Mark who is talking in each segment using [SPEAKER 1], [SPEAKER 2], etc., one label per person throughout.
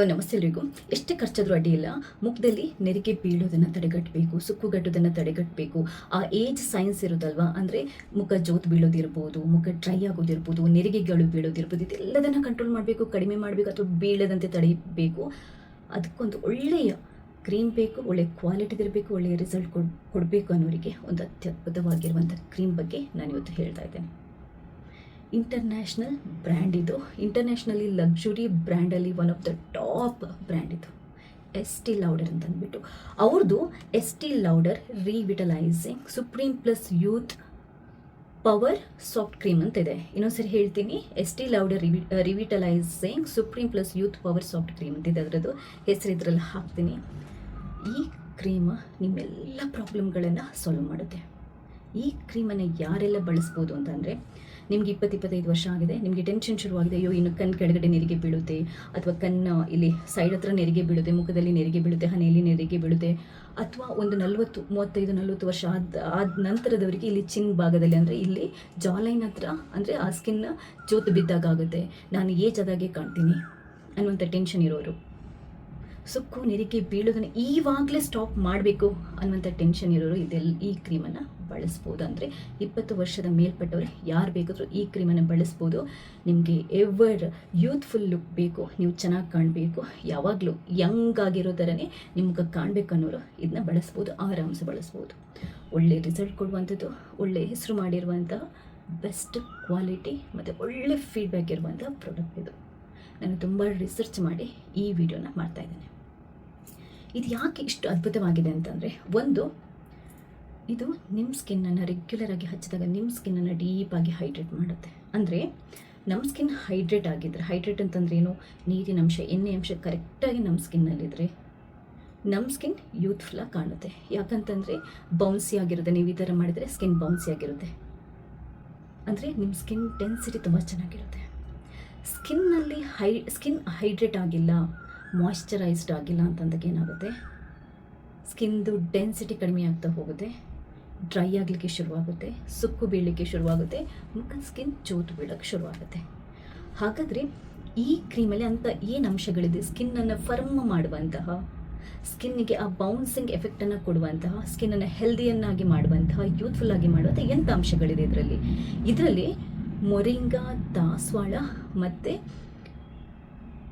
[SPEAKER 1] ನಮಸ್ತೆ ಎಲ್ರಿಗೂ. ಎಷ್ಟೇ ಖರ್ಚಾದರೂ ಅಡ್ಡಿ ಇಲ್ಲ, ಮುಖದಲ್ಲಿ ನೆರಿಗೆ ಬೀಳೋದನ್ನು ತಡೆಗಟ್ಟಬೇಕು, ಸುಕ್ಕುಗಟ್ಟೋದನ್ನು ತಡೆಗಟ್ಟಬೇಕು. ಆ ಏಜ್ ಸೈನ್ಸ್ ಇರುತ್ತಲ್ವಾ, ಅಂದರೆ ಮುಖ ಜೋತ್ ಬೀಳೋದಿರ್ಬೋದು, ಮುಖ ಡ್ರೈ ಆಗೋದಿರ್ಬೋದು, ನೆರಿಗೆಗಳು ಬೀಳೋದಿರ್ಬೋದು, ಇದೆಲ್ಲದನ್ನು ಕಂಟ್ರೋಲ್ ಮಾಡಬೇಕು, ಕಡಿಮೆ ಮಾಡಬೇಕು ಅಥವಾ ಬೀಳದಂತೆ ತಡೆಯಬೇಕು. ಅದಕ್ಕೊಂದು ಒಳ್ಳೆಯ ಕ್ರೀಮ್ ಬೇಕು, ಒಳ್ಳೆಯ ಕ್ವಾಲಿಟಿದಿರಬೇಕು, ಒಳ್ಳೆಯ ರಿಸಲ್ಟ್ ಕೊಡಬೇಕು ಅನ್ನೋರಿಗೆ ಒಂದು ಅತ್ಯದ್ಭುತವಾಗಿರುವಂಥ ಕ್ರೀಮ್ ಬಗ್ಗೆ ನಾನು ಇವತ್ತು ಹೇಳ್ತಾ ಇದ್ದೇನೆ. ಇಂಟರ್ನ್ಯಾಷನಲ್ ಬ್ರ್ಯಾಂಡ್ ಇದು, ಇಂಟರ್ನ್ಯಾಷನಲಿ ಲಕ್ಸುರಿ ಬ್ರ್ಯಾಂಡಲ್ಲಿ one of the top brand ಇದು, ಎಸ್ಟಿ ಲೌಡರ್ ಅಂತ ಅಂದ್ಬಿಟ್ಟು. ಅವ್ರದ್ದು Estee Lauder revitalising supreme plus youth power soft cream ಅಂತ ಇದೆ. ಇನ್ನೊಂದ್ಸರಿ ಹೇಳ್ತೀನಿ, Estee Lauder revitalising supreme plus youth power soft cream ಅಂತ ಇದೆ. ಅದರದ್ದು ಹೆಸರು ಇದರಲ್ಲಿ ಹಾಕ್ತೀನಿ. ಈ ಕ್ರೀಮ್ ನಿಮ್ಮೆಲ್ಲ ಪ್ರಾಬ್ಲಮ್ಗಳನ್ನು ಸಾಲ್ವ್ ಮಾಡುತ್ತೆ. ಈ ಕ್ರೀಮನ್ನು ಯಾರೆಲ್ಲ ಬಳಸ್ಬೋದು ಅಂತಂದರೆ, ನಿಮ್ಗೆ 20-25 ವರ್ಷ ಆಗಿದೆ, ನಿಮಗೆ ಟೆನ್ಷನ್ ಶುರುವಾಗಿದೆ, ಅಯ್ಯೋ ಇನ್ನು ಕಣ್ಣು ಕೆಳಗಡೆ ನೆರಿಗೆ ಬೀಳುತ್ತೆ, ಅಥವಾ ಕಣ್ಣು ಇಲ್ಲಿ ಸೈಡ್ ಹತ್ರ ನೆರಿಗೆ ಬೀಳುತ್ತೆ, ಮುಖದಲ್ಲಿ ನೆರಿಗೆ ಬೀಳುತ್ತೆ, ಹಣೆಯಲ್ಲಿ ನೆರಿಗೆ ಬೀಳುತ್ತೆ, ಅಥವಾ ಒಂದು 35-40 ವರ್ಷ ಆದ ನಂತರದವರಿಗೆ ಇಲ್ಲಿ ಚಿನ್ ಭಾಗದಲ್ಲಿ, ಅಂದರೆ ಇಲ್ಲಿ ಜಾಲೈನ್ ಹತ್ರ, ಅಂದರೆ ಆ ಸ್ಕಿನ್ ಜೋತು ಬಿದ್ದಾಗುತ್ತೆ, ನಾನು ಏಜ್ ಆದಾಗೆ ಕಾಣ್ತೀನಿ ಅನ್ನುವಂಥ ಟೆನ್ಷನ್ ಇರೋರು, ಸುಕ್ಕು ನೆರಿಗೆ ಬೀಳೋದನ್ನು ಈವಾಗಲೇ ಸ್ಟಾಪ್ ಮಾಡಬೇಕು ಅನ್ನುವಂಥ ಟೆನ್ಷನ್ ಇರೋರು ಈ ಕ್ರೀಮನ್ನು ಬಳಸ್ಬೋದು. ಅಂದರೆ 20 ವರ್ಷದ ಮೇಲ್ಪಟ್ಟವರು ಯಾರು ಬೇಕಾದರೂ ಈ ಕ್ರೀಮನ್ನು ಬಳಸ್ಬೋದು. ನಿಮಗೆ ಎವರ್ ಯೂತ್ಫುಲ್ ಲುಕ್ ಬೇಕು, ನೀವು ಚೆನ್ನಾಗಿ ಕಾಣಬೇಕು, ಯಾವಾಗಲೂ ಯಂಗ್ ಆಗಿರೋ ಥರನೇ ನಿಮ್ಗೆ ಕಾಣಬೇಕು ಅನ್ನೋರು ಇದನ್ನ ಬಳಸ್ಬೋದು, ಆರಾಮ್ಸೆ ಬಳಸ್ಬೋದು. ಒಳ್ಳೆ ರಿಸಲ್ಟ್ ಕೊಡುವಂಥದ್ದು, ಒಳ್ಳೆ ಹೆಸರು ಮಾಡಿರುವಂತಹ ಬೆಸ್ಟ್ ಕ್ವಾಲಿಟಿ ಮತ್ತು ಒಳ್ಳೆ ಫೀಡ್ಬ್ಯಾಕ್ ಇರುವಂಥ ಪ್ರಾಡಕ್ಟ್ ಇದು. ನಾನು ತುಂಬ ರಿಸರ್ಚ್ ಮಾಡಿ ಈ ವಿಡಿಯೋನ ಮಾಡ್ತಾಯಿದ್ದೇನೆ. ಇದು ಯಾಕೆ ಇಷ್ಟು ಅದ್ಭುತವಾಗಿದೆ ಅಂತಂದರೆ, ಒಂದು, ಇದು ನಿಮ್ಮ ಸ್ಕಿನ್ನನ್ನು ರೆಗ್ಯುಲರಾಗಿ ಹಚ್ಚಿದಾಗ ನಿಮ್ಮ ಸ್ಕಿನ್ನನ್ನು ಡೀಪಾಗಿ ಹೈಡ್ರೇಟ್ ಮಾಡುತ್ತೆ. ಅಂದರೆ ನಮ್ಮ ಸ್ಕಿನ್ ಹೈಡ್ರೇಟ್ ಆಗಿದ್ದರೆ, ಹೈಡ್ರೇಟ್ ಅಂತಂದ್ರೆ ಏನು, ನೀರಿನ ಅಂಶ, ಎಣ್ಣೆ ಅಂಶ ಕರೆಕ್ಟಾಗಿ ನಮ್ಮ ಸ್ಕಿನ್ನಲ್ಲಿದ್ದರೆ ನಮ್ಮ ಸ್ಕಿನ್ ಯೂತ್ಫುಲ್ಲಾಗಿ ಕಾಣುತ್ತೆ. ಯಾಕಂತಂದರೆ ಬೌನ್ಸಿ ಆಗಿರುತ್ತೆ, ನೀವು ಈ ಥರ ಮಾಡಿದರೆ ಸ್ಕಿನ್ ಬೌನ್ಸಿ ಆಗಿರುತ್ತೆ, ಅಂದರೆ ನಿಮ್ಮ ಸ್ಕಿನ್ ಡೆನ್ಸಿಟಿ ತುಂಬ ಚೆನ್ನಾಗಿರುತ್ತೆ. ಸ್ಕಿನ್ ಹೈಡ್ರೇಟ್ ಆಗಿಲ್ಲ, ಮಾಯ್ಶ್ಚರೈಸ್ಡ್ ಆಗಿಲ್ಲ ಅಂತಂದಾಗ ಏನಾಗುತ್ತೆ, ಸ್ಕಿನ್ದು ಡೆನ್ಸಿಟಿ ಕಡಿಮೆ ಆಗ್ತಾ ಹೋಗುತ್ತೆ, ಡ್ರೈ ಆಗಲಿಕ್ಕೆ ಶುರುವಾಗುತ್ತೆ, ಸುಕ್ಕು ಬೀಳಲಿಕ್ಕೆ ಶುರುವಾಗುತ್ತೆ, ಮುಖ ಸ್ಕಿನ್ ಜೋತು ಬೀಳೋಕ್ಕೆ ಶುರುವಾಗುತ್ತೆ. ಹಾಗಾದರೆ ಈ ಕ್ರೀಮಲ್ಲಿ ಅಂತ ಏನು ಅಂಶಗಳಿದೆ, ಸ್ಕಿನ್ನನ್ನು ಫರ್ಮ್ ಮಾಡುವಂತಹ, ಸ್ಕಿನ್ನಿಗೆ ಆ ಬೌನ್ಸಿಂಗ್ ಎಫೆಕ್ಟನ್ನು ಕೊಡುವಂತಹ, ಸ್ಕಿನ್ನನ್ನು ಹೆಲ್ದಿಯನ್ನಾಗಿ ಮಾಡುವಂತಹ, ಯೂತ್ಫುಲ್ ಆಗಿ ಮಾಡುವಂಥ ಎಂಥ ಅಂಶಗಳಿದೆ ಇದರಲ್ಲಿ ಮೊರಿಂಗಾ, ದಾಸವಾಳ ಮತ್ತು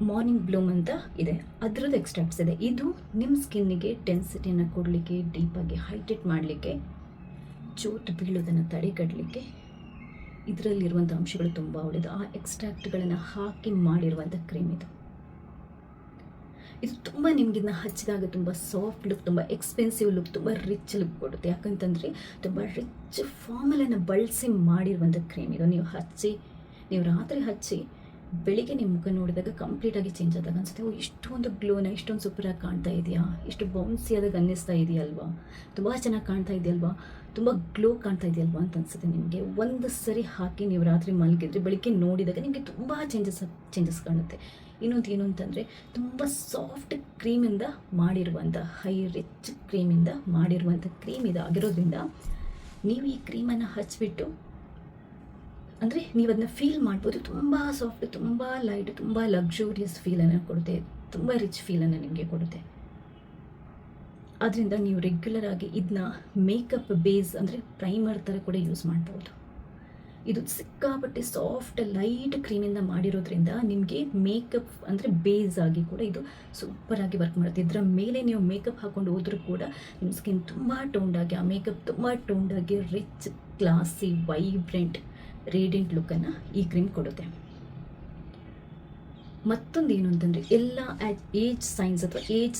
[SPEAKER 1] ಮಾರ್ನಿಂಗ್ ಬ್ಲೂಮ್ ಅಂತ ಇದೆ, ಅದರದ್ದು ಎಕ್ಸ್ಟ್ರಾಕ್ಟ್ಸ್ ಇದೆ. ಇದು ನಿಮ್ಮ ಸ್ಕಿನ್ನಿಗೆ ಡೆನ್ಸಿಟಿಯನ್ನು ಕೊಡಲಿಕ್ಕೆ, ಡೀಪಾಗಿ ಹೈಡ್ರೇಟ್ ಮಾಡಲಿಕ್ಕೆ, ಜೋತು ಬೀಳೋದನ್ನು ತಡೆಗಟ್ಟಲಿಕ್ಕೆ ಇದರಲ್ಲಿರುವಂಥ ಅಂಶಗಳು ತುಂಬ ಒಳ್ಳೆಯದು. ಆ ಎಕ್ಸ್ಟ್ರಾಕ್ಟ್ಗಳನ್ನು ಹಾಕಿ ಮಾಡಿರುವಂಥ ಕ್ರೀಮ್ ಇದು. ಇದು ತುಂಬ ನಿಮಗಿನ್ನ ಹಚ್ಚಿದಾಗ ತುಂಬ ಸಾಫ್ಟ್ ಲುಕ್, ತುಂಬ ಎಕ್ಸ್ಪೆನ್ಸಿವ್ ಲುಕ್, ತುಂಬ ರಿಚ್ ಲುಕ್ ಕೊಡುತ್ತೆ. ಯಾಕಂತಂದರೆ ತುಂಬ ರಿಚ್ ಫಾರ್ಮುಲನ್ನು ಬಳಸಿ ಮಾಡಿರುವಂಥ ಕ್ರೀಮ್ ಇದು. ನೀವು ರಾತ್ರಿ ಹಚ್ಚಿ ಬೆಳಿಗ್ಗೆ ನಿಮ್ಮ ಮುಖ ನೋಡಿದಾಗ ಕಂಪ್ಲೀಟಾಗಿ ಚೇಂಜ್ ಆದಾಗ ಅನಿಸುತ್ತೆ, ಇಷ್ಟೊಂದು ಗ್ಲೋನ, ಇಷ್ಟೊಂದು ಸೂಪರಾಗಿ ಕಾಣ್ತಾ ಇದೆಯಾ, ಇಷ್ಟು ಬೌನ್ಸಿಯಾದಾಗ ಅನ್ನಿಸ್ತಾ ಇದೆಯಲ್ವಾ, ತುಂಬ ಚೆನ್ನಾಗಿ ಕಾಣ್ತಾ ಇದೆಯಲ್ವಾ, ತುಂಬ ಗ್ಲೋ ಕಾಣ್ತಾ ಇದೆಯಲ್ವಾ ಅಂತ ಅನಿಸುತ್ತೆ ನಿಮಗೆ. ಒಂದು ಸರಿ ಹಾಕಿ ನೀವು ರಾತ್ರಿ ಮಲಗಿದ್ರೆ ಬೆಳಿಗ್ಗೆ ನೋಡಿದಾಗ ನಿಮಗೆ ತುಂಬ ಚೇಂಜಸ್ ಕಾಣುತ್ತೆ. ಇನ್ನೊಂದು ಏನು ಅಂತಂದರೆ, ತುಂಬ ಸಾಫ್ಟ್ ಕ್ರೀಮಿಂದ ಮಾಡಿರುವಂಥ, ಹೈ ರಿಚ್ ಕ್ರೀಮಿಂದ ಮಾಡಿರುವಂಥ ಕ್ರೀಮ್ ಇದಾಗಿರೋದ್ರಿಂದ ನೀವು ಈ ಕ್ರೀಮನ್ನು ಹಚ್ಚಿಬಿಟ್ಟು, ಅಂದರೆ ನೀವು ಅದನ್ನ ಫೀಲ್ ಮಾಡ್ಬೋದು, ತುಂಬ ಸಾಫ್ಟ್, ತುಂಬ ಲೈಟ್, ತುಂಬ ಲಕ್ಸುರಿಯಸ್ ಫೀಲನ್ನು ಕೊಡುತ್ತೆ, ತುಂಬ ರಿಚ್ ಫೀಲನ್ನು ನಿಮಗೆ ಕೊಡುತ್ತೆ. ಆದ್ದರಿಂದ ನೀವು ರೆಗ್ಯುಲರ್ ಆಗಿ ಇದನ್ನ ಮೇಕಪ್ ಬೇಸ್, ಅಂದರೆ ಪ್ರೈಮರ್ ಥರ ಕೂಡ ಯೂಸ್ ಮಾಡ್ಬೋದು. ಇದು ಸಿಕ್ಕಾಪಟ್ಟೆ ಸಾಫ್ಟ್ ಲೈಟ್ ಕ್ರೀಮಿಂದ ಮಾಡಿರೋದ್ರಿಂದ ನಿಮಗೆ ಮೇಕಪ್ ಅಂದರೆ ಬೇಸ್ ಆಗಿ ಕೂಡ ಇದು ಸೂಪರಾಗಿ ವರ್ಕ್ ಮಾಡುತ್ತೆ. ಇದರ ಮೇಲೆ ನೀವು ಮೇಕಪ್ ಹಾಕ್ಕೊಂಡು ಹೋದರೂ ಕೂಡ ನಿಮ್ಮ ಸ್ಕಿನ್ ತುಂಬ ಟೋಂಡಾಗಿ, ಆ ಮೇಕಪ್ ತುಂಬ ಟೋಂಡಾಗಿ ರಿಚ್, ಕ್ಲಾಸಿ, ವೈಬ್ರೆಂಟ್, ರೇಡಿಯಂಟ್ ಲುಕ್ಕನ್ನು ಈ ಕ್ರೀಮ್ ಕೊಡುತ್ತೆ. ಮತ್ತೊಂದು ಏನು ಅಂತಂದರೆ, ಎಲ್ಲ ಏಜ್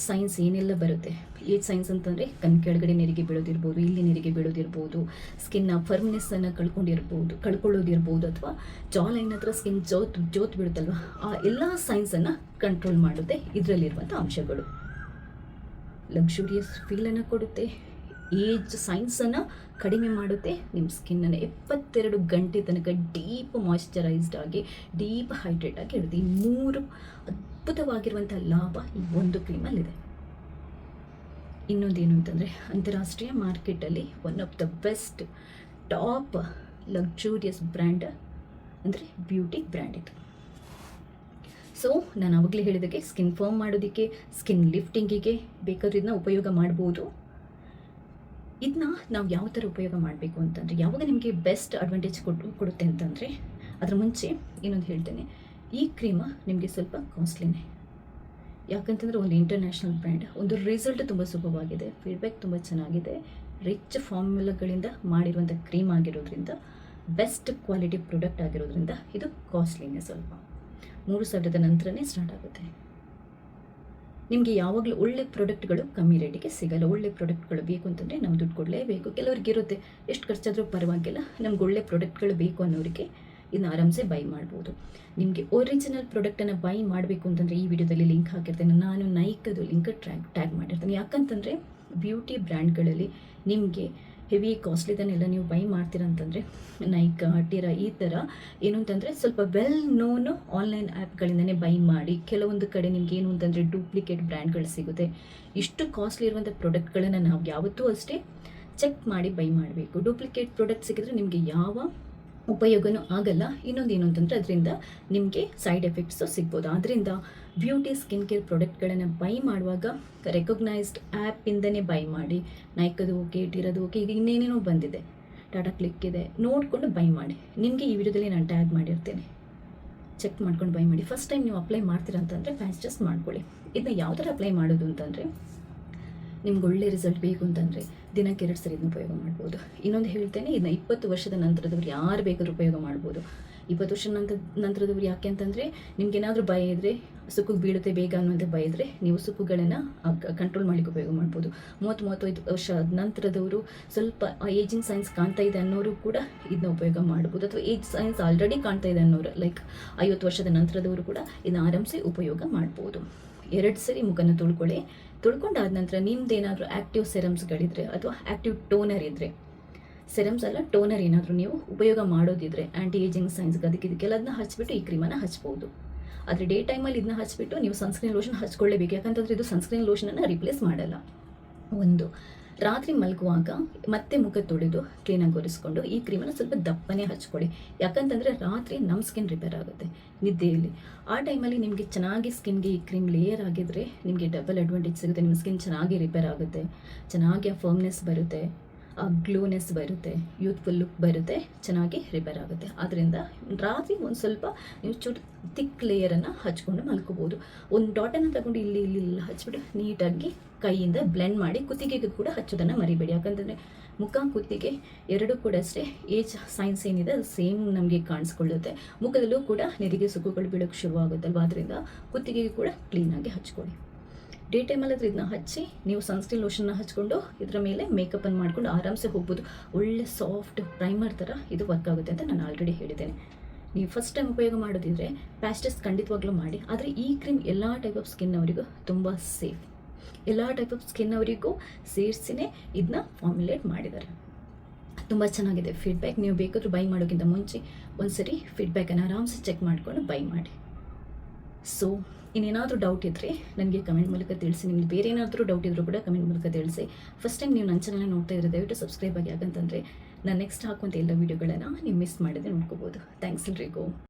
[SPEAKER 1] ಸೈನ್ಸ್ ಏನೆಲ್ಲ ಬರುತ್ತೆ, ಏಜ್ ಸೈನ್ಸ್ ಅಂತಂದರೆ ಕಣ್ಣು ಕೆಳಗಡೆ ನೆರಿಗೆ ಬೀಳೋದಿರ್ಬೋದು, ಇಲ್ಲಿ ನೆರಿಗೆ ಬೀಳೋದಿರ್ಬೋದು, ಸ್ಕಿನ್ನ ಫರ್ಮ್ನೆಸ್ಸನ್ನು ಕಳ್ಕೊಳ್ಳೋದಿರ್ಬೋದು, ಅಥವಾ ಜಾ ಲೈನ್ ಹತ್ರ ಸ್ಕಿನ್ ಜೋತ್ ಬೀಳುತ್ತಲ್ವ, ಆ ಎಲ್ಲ ಸೈನ್ಸನ್ನು ಕಂಟ್ರೋಲ್ ಮಾಡುತ್ತೆ ಇದರಲ್ಲಿರುವಂಥ ಅಂಶಗಳು. ಲಕ್ಸುರಿಯಸ್ ಫೀಲನ್ನು ಕೊಡುತ್ತೆ, ಏಜ್ ಸೈನ್ಸನ್ನು ಕಡಿಮೆ ಮಾಡುತ್ತೆ, ನಿಮ್ಮ ಸ್ಕಿನ್ನನ್ನು 72 ಗಂಟೆ ತನಕ ಡೀಪ್ ಮಾಯ್ಶ್ಚರೈಸ್ಡ್ ಆಗಿ, ಡೀಪ್ ಹೈಡ್ರೇಟ್ ಆಗಿ ಇರುತ್ತೆ. ಈ 3 ಅದ್ಭುತವಾಗಿರುವಂಥ ಲಾಭ ಈ ಒಂದು ಕ್ರೀಮಲ್ಲಿದೆ. ಇನ್ನೊಂದೇನು ಅಂತಂದರೆ, ಅಂತಾರಾಷ್ಟ್ರೀಯ ಮಾರ್ಕೆಟಲ್ಲಿ one of the best top luxurious brand ಅಂದರೆ ಬ್ಯೂಟಿ ಬ್ರ್ಯಾಂಡ್ ಇದು. ಸೊ ನಾನು ಆವಾಗಲೇ ಹೇಳಿದಾಗೆ ಸ್ಕಿನ್ ಫರ್ಮ್ ಮಾಡೋದಕ್ಕೆ, ಸ್ಕಿನ್ ಲಿಫ್ಟಿಂಗಿಗೆ ಬೇಕಾದ್ರೆ ಇದನ್ನ ಉಪಯೋಗ ಮಾಡ್ಬೋದು. ಇದನ್ನ ನಾವು ಯಾವ ಥರ ಉಪಯೋಗ ಮಾಡಬೇಕು ಅಂತಂದರೆ, ಯಾವಾಗ ನಿಮಗೆ ಬೆಸ್ಟ್ ಅಡ್ವಾಂಟೇಜ್ ಕೊಡುತ್ತೆ ಅಂತಂದರೆ, ಅದರ ಮುಂಚೆ ಇನ್ನೊಂದು ಹೇಳ್ತೇನೆ, ಈ ಕ್ರೀಮ ನಿಮಗೆ ಸ್ವಲ್ಪ ಕಾಸ್ಟ್ಲಿನೇ. ಯಾಕಂತಂದರೆ ಒಂದು ಇಂಟರ್ನ್ಯಾಷನಲ್ ಬ್ರ್ಯಾಂಡ್, ಒಂದು ರಿಸಲ್ಟ್ ತುಂಬ ಸುಲಭವಾಗಿದೆ, ಫೀಡ್ಬ್ಯಾಕ್ ತುಂಬ ಚೆನ್ನಾಗಿದೆ, ರಿಚ್ ಫಾರ್ಮುಲಾಗಳಿಂದ ಮಾಡಿರುವಂಥ ಕ್ರೀಮ್ ಆಗಿರೋದ್ರಿಂದ, ಬೆಸ್ಟ್ ಕ್ವಾಲಿಟಿ ಪ್ರಾಡಕ್ಟ್ ಆಗಿರೋದ್ರಿಂದ ಇದು ಕಾಸ್ಟ್ಲಿನೇ. ಸ್ವಲ್ಪ 3,000 ನಂತರನೇ ಸ್ಟಾರ್ಟ್ ಆಗುತ್ತೆ. ನಿಮಗೆ ಯಾವಾಗಲೂ ಒಳ್ಳೆ ಪ್ರಾಡಕ್ಟ್ಗಳು ಕಮ್ಮಿ ರೇಟಿಗೆ ಸಿಗಲ್ಲ. ಒಳ್ಳೆ ಪ್ರಾಡಕ್ಟ್ಗಳು ಬೇಕು ಅಂತಂದರೆ ನಾವು ದುಡ್ಡು ಕೊಡಲೇಬೇಕು. ಕೆಲವ್ರಿಗೆ ಇರುತ್ತೆ, ಎಷ್ಟು ಖರ್ಚಾದರೂ ಪರವಾಗಿಲ್ಲ, ನಮ್ಗೆ ಒಳ್ಳೆ ಪ್ರಾಡಕ್ಟ್ಗಳು ಬೇಕು ಅನ್ನೋರಿಗೆ ಇದನ್ನ ಆರಾಮ್ಸೆ ಬೈ ಮಾಡ್ಬೋದು. ನಿಮಗೆ ಒರಿಜಿನಲ್ ಪ್ರಾಡಕ್ಟನ್ನು ಬೈ ಮಾಡಬೇಕು ಅಂತಂದರೆ ಈ ವಿಡಿಯೋದಲ್ಲಿ ಲಿಂಕ್ ಹಾಕಿರ್ತೇನೆ. ನಾನು ನೈಕದು ಲಿಂಕ್ ಟ್ಯಾಗ್ ಮಾಡಿರ್ತೇನೆ. ಯಾಕಂತಂದರೆ ಬ್ಯೂಟಿ ಬ್ರ್ಯಾಂಡ್ಗಳಲ್ಲಿ ನಿಮಗೆ ಹೆವಿ ಕಾಸ್ಟ್ಲಿದನ್ನೆಲ್ಲ ನೀವು ಬೈ ಮಾಡ್ತೀರಾ ಅಂತಂದರೆ, ನೈಕಾ, ಟಿರಾ ಈ ಥರ ಏನು ಅಂತಂದರೆ ಸ್ವಲ್ಪ ವೆಲ್ ನೋನು ಆನ್ಲೈನ್ ಆ್ಯಪ್ಗಳಿಂದನೇ ಬೈ ಮಾಡಿ. ಕೆಲವೊಂದು ಕಡೆ ನಿಮ್ಗೆ ಏನು ಅಂತಂದರೆ ಡೂಪ್ಲಿಕೇಟ್ ಬ್ರ್ಯಾಂಡ್ಗಳು ಸಿಗುತ್ತೆ. ಇಷ್ಟು ಕಾಸ್ಟ್ಲಿ ಇರುವಂಥ ಪ್ರಾಡಕ್ಟ್ಗಳನ್ನು ನಾವು ಯಾವತ್ತೂ ಅಷ್ಟೇ ಚೆಕ್ ಮಾಡಿ ಬೈ ಮಾಡಬೇಕು. ಡೂಪ್ಲಿಕೇಟ್ ಪ್ರಾಡಕ್ಟ್ ಸಿಕ್ಕಿದ್ರೆ ನಿಮಗೆ ಯಾವ ಉಪಯೋಗನೂ ಆಗಲ್ಲ. ಇನ್ನೊಂದು ಏನು ಅಂತಂದರೆ ಅದರಿಂದ ನಿಮಗೆ ಸೈಡ್ ಎಫೆಕ್ಟ್ಸು ಸಿಗ್ಬೋದು. ಆದ್ದರಿಂದ ಬ್ಯೂಟಿ ಸ್ಕಿನ್ ಕೇರ್ ಪ್ರಾಡಕ್ಟ್ಗಳನ್ನು ಬೈ ಮಾಡುವಾಗ ರೆಕಗ್ನೈಸ್ಡ್ ಆ್ಯಪಿಂದನೇ ಬೈ ಮಾಡಿ. ನೈಕದು ಓಕೆ, ಟಿರದು ಓಕೆ, ಇದು ಇನ್ನೇನೇನೋ ಬಂದಿದೆ, ಟಾಟಾ ಕ್ಲಿಕ್ ಇದೆ, ನೋಡಿಕೊಂಡು ಬೈ ಮಾಡಿ. ನಿಮಗೆ ಈ ವಿಡಿಯೋದಲ್ಲಿ ನಾನು ಟ್ಯಾಗ್ ಮಾಡಿರ್ತೇನೆ, ಚೆಕ್ ಮಾಡ್ಕೊಂಡು ಬೈ ಮಾಡಿ. ಫಸ್ಟ್ ಟೈಮ್ ನೀವು ಅಪ್ಲೈ ಮಾಡ್ತೀರಾ ಅಂತಂದರೆ ಫ್ಯಾಸ್ಟ್ ಮಾಡ್ಕೊಳ್ಳಿ. ಇದನ್ನ ಯಾವ ಥರ ಅಪ್ಲೈ ಮಾಡೋದು ಅಂತಂದರೆ, ನಿಮ್ಗೆ ಒಳ್ಳೆ ರಿಸಲ್ಟ್ ಬೇಕು ಅಂತಂದರೆ ದಿನಕ್ಕೆ 2 ಸರಿ ಇದನ್ನ ಉಪಯೋಗ ಮಾಡ್ಬೋದು. ಇನ್ನೊಂದು ಹೇಳ್ತೇನೆ, ಇದನ್ನ 20 ವರ್ಷದ ನಂತರದವ್ರು ಯಾರು ಬೇಕಾದ್ರೂ ಉಪಯೋಗ ಮಾಡ್ಬೋದು. 20 ವರ್ಷದ ನಂತರದವ್ರು ಯಾಕೆ ಅಂತಂದರೆ, ನಿಮ್ಗೇನಾದರೂ ಭಯ ಇದ್ದರೆ, ಸುಕ್ಕಿಗೆ ಬೀಳುತ್ತೆ ಬೇಗ ಅನ್ನೋಂಥ ಭಯ ಇದ್ದರೆ ನೀವು ಸುಕ್ಕುಗಳನ್ನು ಕಂಟ್ರೋಲ್ ಮಾಡಲಿಕ್ಕೆ ಉಪಯೋಗ ಮಾಡ್ಬೋದು. 30-35 ವರ್ಷ ನಂತರದವರು ಸ್ವಲ್ಪ ಏಜಿಂಗ್ ಸೈನ್ಸ್ ಕಾಣ್ತಾ ಇದೆ ಅನ್ನೋರು ಕೂಡ ಇದನ್ನ ಉಪಯೋಗ ಮಾಡ್ಬೋದು. ಅಥವಾ ಏಜ್ ಸೈನ್ಸ್ ಆಲ್ರೆಡಿ ಕಾಣ್ತಾ ಇದೆ ಅನ್ನೋರು, ಲೈಕ್ 50 ವರ್ಷದ ನಂತರದವರು ಕೂಡ ಇದನ್ನ ಆರಾಮ್ಸೆ ಉಪಯೋಗ ಮಾಡ್ಬೋದು. 2 ಸರಿ ಮುಖನ ತೊಳ್ಕೊಂಡಾದ ನಂತರ ನಿಮ್ದೇನಾದರೂ ಆ್ಯಕ್ಟಿವ್ ಸೆರಮ್ಸ್ಗಳಿದ್ರೆ ಅಥವಾ ಆ್ಯಕ್ಟಿವ್ ಟೋನರ್ ಇದ್ದರೆ, ಸೆರಮ್ಸ್ ಅಲ್ಲ ಟೋನರ್ ಏನಾದರೂ ನೀವು ಉಪಯೋಗ ಮಾಡೋದಿದ್ರೆ ಆ್ಯಂಟಿ ಏಜಿಂಗ್ ಸೈನ್ಸ್ಗೆ ಇದಕ್ಕೆಲ್ಲ ಅದನ್ನ ಹಚ್ಬಿಟ್ಟು ಈ ಕ್ರೀಮನ್ನು ಹಚ್ಬೋದು. ಆದರೆ ಡೇ ಟೈಮಲ್ಲಿ ಇದನ್ನ ಹಚ್ಬಿಟ್ಟು ನೀವು ಸನ್ಸ್ಕ್ರೀನ್ ಲೋಷನ್ ಹಚ್ಕೊಳ್ಳೇಬೇಕು. ಯಾಕಂತಂದರೆ ಇದು ಸನ್ಸ್ಕ್ರೀನ್ ಲೋಷನನ್ನು ರಿಪ್ಲೇಸ್ ಮಾಡಲ್ಲ. ಒಂದು ರಾತ್ರಿ ಮಲಗುವಾಗ ಮತ್ತೆ ಮುಖ ತೊಳೆದು ಕ್ಲೀನಾಗಿ ಒರೆಸ್ಕೊಂಡು ಈ ಕ್ರೀಮನ್ನು ಸ್ವಲ್ಪ ದಪ್ಪನೇ ಹಚ್ಕೊಳ್ಳಿ. ಯಾಕಂತಂದರೆ ರಾತ್ರಿ ನಮ್ಮ ಸ್ಕಿನ್ ರಿಪೇರ್ ಆಗುತ್ತೆ ನಿದ್ದೆಯಲ್ಲಿ. ಆ ಟೈಮಲ್ಲಿ ನಿಮಗೆ ಚೆನ್ನಾಗಿ ಸ್ಕಿನ್ಗೆ ಈ ಕ್ರೀಮ್ ಲೇಯರ್ ಆಗಿದ್ದರೆ ನಿಮಗೆ ಡಬಲ್ ಅಡ್ವಾಂಟೇಜ್ ಸಿಗುತ್ತೆ. ನಿಮ್ಮ ಸ್ಕಿನ್ ಚೆನ್ನಾಗಿ ರಿಪೇರ್ ಆಗುತ್ತೆ, ಚೆನ್ನಾಗಿ ಆ ಫರ್ಮ್ನೆಸ್ ಬರುತ್ತೆ, ಆ ಗ್ಲೋನೆಸ್ ಬರುತ್ತೆ, ಯೂತ್ಫುಲ್ ಲುಕ್ ಬರುತ್ತೆ, ಚೆನ್ನಾಗಿ ರಿಪೇರ್ ಆಗುತ್ತೆ. ಆದ್ದರಿಂದ ರಾತ್ರಿ ಒಂದು ಸ್ವಲ್ಪ ನೀವು ಚೂರು ತಿಕ್ ಲೇಯರನ್ನು ಹಚ್ಕೊಂಡು ಮಲ್ಕೋಬೋದು. ಒಂದು ಡಾಟನ್ನು ತಗೊಂಡು ಇಲ್ಲಿ ಹಚ್ಬಿಟ್ಟು ನೀಟಾಗಿ ಕೈಯಿಂದ ಬ್ಲೆಂಡ್ ಮಾಡಿ ಕುತ್ತಿಗೆಗೆ ಕೂಡ ಹಚ್ಚೋದನ್ನು ಮರಿಬೇಡಿ. ಯಾಕಂತಂದರೆ ಮುಖ ಕುತ್ತಿಗೆ ಎರಡೂ ಕೂಡ ಅಷ್ಟೇ ಏಜ್ ಸೈನ್ಸ್ ಏನಿದೆ ಅದು ಸೇಮ್ ನಮಗೆ ಕಾಣಿಸ್ಕೊಳ್ಳುತ್ತೆ. ಮುಖದಲ್ಲೂ ಕೂಡ ನೆರಿಗೆ ಸುಕ್ಕುಗಳು ಬೀಳೋಕ್ಕೆ ಶುರುವಾಗುತ್ತಲ್ವ, ಅದರಿಂದ ಕುತ್ತಿಗೆಗೆ ಕೂಡ ಕ್ಲೀನಾಗಿ ಹಚ್ಕೊಳ್ಳಿ. ಡೇ ಟೈಮಲ್ಲಿ ಇದನ್ನ ಹಚ್ಚಿ ನೀವು ಸನ್ಸ್ಕ್ರೀನ್ ಲೋಷನ್ನ ಹಚ್ಕೊಂಡು ಇದರ ಮೇಲೆ ಮೇಕಪ್ಪನ್ನು ಮಾಡ್ಕೊಂಡು ಆರಾಮ್ಸೆ ಹೋಗ್ಬೋದು. ಒಳ್ಳೆ ಸಾಫ್ಟ್ ಪ್ರೈಮರ್ ಥರ ಇದು ವರ್ಕ್ ಆಗುತ್ತೆ ಅಂತ ನಾನು ಆಲ್ರೆಡಿ ಹೇಳಿದ್ದೇನೆ. ನೀವು ಫಸ್ಟ್ ಟೈಮ್ ಉಪಯೋಗ ಮಾಡೋದಿದ್ರೆ ಪ್ಯಾಸ್ಟೆಸ್ ಖಂಡಿತವಾಗ್ಲೂ ಮಾಡಿ. ಆದರೆ ಈ ಕ್ರೀಮ್ ಎಲ್ಲ ಟೈಪ್ ಆಫ್ ಸ್ಕಿನ್ ಅವರಿಗೂ ತುಂಬ ಸೇಫ್. ಎಲ್ಲ ಟೈಪ್ ಆಫ್ ಸ್ಕಿನ್ ಅವರಿಗೂ ಸೇರಿಸಿನೇ ಇದನ್ನ ಫಾರ್ಮುಲೇಟ್ ಮಾಡಿದ್ದಾರೆ. ತುಂಬ ಚೆನ್ನಾಗಿದೆ. ಫೀಡ್ಬ್ಯಾಕ್ ನೀವು ಬೇಕಾದರೂ ಬೈ ಮಾಡೋಕ್ಕಿಂತ ಮುಂಚೆ ಒಂದ್ಸರಿ ಫೀಡ್ಬ್ಯಾಕನ್ನು ಆರಾಮ್ಸೆ ಚೆಕ್ ಮಾಡಿಕೊಂಡು ಬೈ ಮಾಡಿ. ಸೊ ಇನ್ನೇನಾದರೂ ಡೌಟ್ ಇದ್ದರೆ ನನಗೆ ಕಮೆಂಟ್ ಮೂಲಕ ತಿಳಿಸಿ. ನಿಮಗೆ ಬೇರೆ ಏನಾದರೂ ಡೌಟ್ ಇದ್ದರೂ ಕೂಡ ಕಮೆಂಟ್ ಮೂಲಕ ತಿಳಿಸಿ. ಫಸ್ಟ್ ಟೈಮ್ ನೀವು ನನ್ನ ಚಾನಲ್ನ ನೋಡ್ತಾ ಇದ್ರೆ ದಯವಿಟ್ಟು ಸಬ್ಸ್ಕ್ರೈಬ್ ಆಗಿ. ಯಾಕಂತಂದರೆ ನಾನು ನೆಕ್ಸ್ಟ್ ಹಾಕುವಂಥ ಎಲ್ಲ ವೀಡಿಯೋಗಳನ್ನು ನೀವು ಮಿಸ್ ಮಾಡಿದ್ರೆ ನೋಡ್ಕೋಬೋದು. ಥ್ಯಾಂಕ್ಸ್ ಎಲ್ರಿಗೂ.